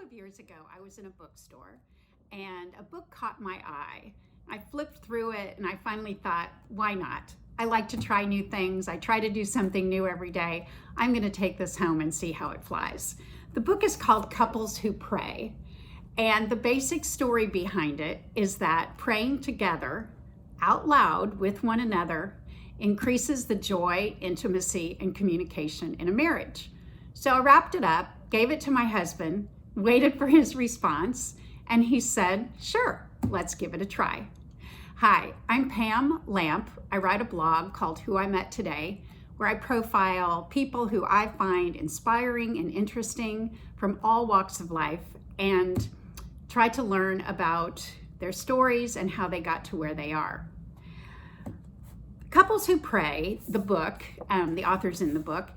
of years ago, I was in a bookstore and a book caught my eye. I flipped through it and I finally thought, why not? I like to try new things. I try to do something new every day. I'm going to take this home and see how it flies. The book is called Couples Who Pray. And the basic story behind it is that praying together out loud with one another increases the joy, intimacy, and communication in a marriage. So I wrapped it up, gave it to my husband, waited for his response, and he said, sure, let's give it a try. Hi, I'm Pam Lamp. I write a blog called Who I Met Today, where I profile people who I find inspiring and interesting from all walks of life and try to learn about their stories and how they got to where they are. Couples Who Pray, the book, the authors in the book,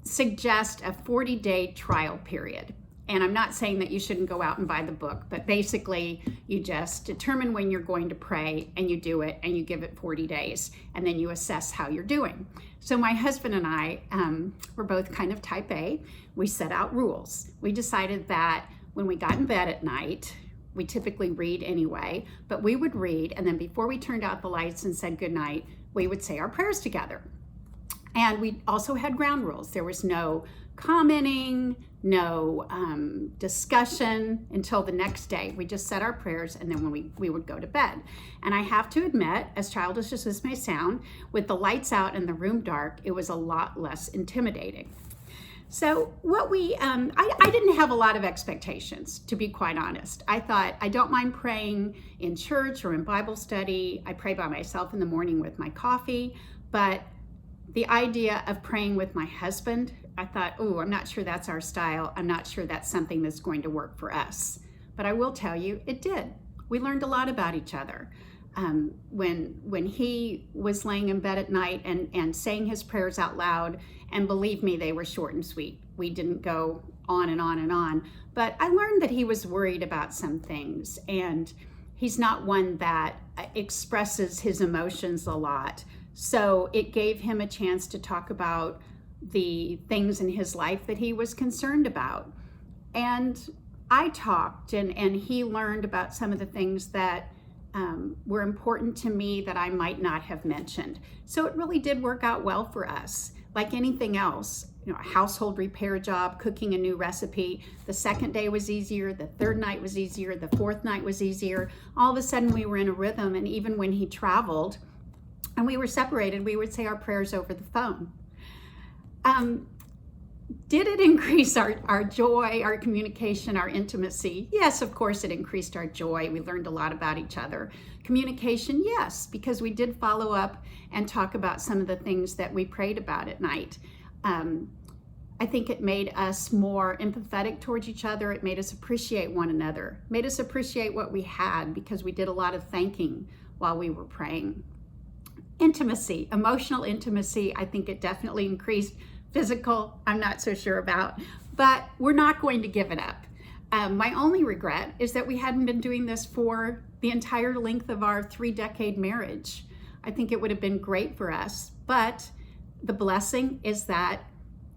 suggest a 40-day trial period. And I'm not saying that you shouldn't go out and buy the book, but basically you just determine when you're going to pray and you do it and you give it 40 days and then you assess how you're doing. So my husband and I were both kind of type A. We set out rules. We decided that when we got in bed at night, we typically read anyway, but we would read, and then before we turned out the lights and said goodnight, we would say our prayers together. And we also had ground rules. There was no commenting, no discussion until the next day. We just said our prayers and then when we would go to bed. And I have to admit, as childish as this may sound, with the lights out and the room dark, it was a lot less intimidating. So what I didn't have a lot of expectations, to be quite honest. I thought, I don't mind praying in church or in Bible study. I pray by myself in the morning with my coffee, but the idea of praying with my husband, I thought, oh, I'm not sure that's our style. I'm not sure that's something that's going to work for us. But I will tell you, it did. We learned a lot about each other. When he was laying in bed at night and saying his prayers out loud, and believe me, they were short and sweet. We didn't go on and on and on. But I learned that he was worried about some things, and he's not one that expresses his emotions a lot. So it gave him a chance to talk about the things in his life that he was concerned about. And I talked, and he learned about some of the things that were important to me that I might not have mentioned. So it really did work out well for us. Like anything else, a household repair job, cooking a new recipe, the second day was easier, the third night was easier, the fourth night was easier. All of a sudden we were in a rhythm, and even when he traveled and we were separated, we would say our prayers over the phone. Did it increase our joy, our communication, our intimacy? Yes, of course it increased our joy. We learned a lot about each other. Communication, yes, because we did follow up and talk about some of the things that we prayed about at night. I think it made us more empathetic towards each other. It made us appreciate one another, made us appreciate what we had, because we did a lot of thanking while we were praying. Intimacy, emotional intimacy, I think it definitely increased. Physical, I'm not so sure about, but we're not going to give it up. My only regret is that we hadn't been doing this for the entire length of our 3-decade marriage. I think it would have been great for us, but the blessing is that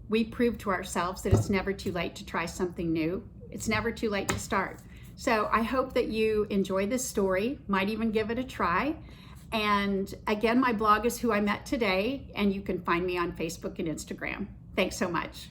we proved to ourselves that it's never too late to try something new. It's never too late to start. So I hope that you enjoy this story, might even give it a try. And again, my blog is Who I Met Today, and you can find me on Facebook and Instagram. Thanks so much.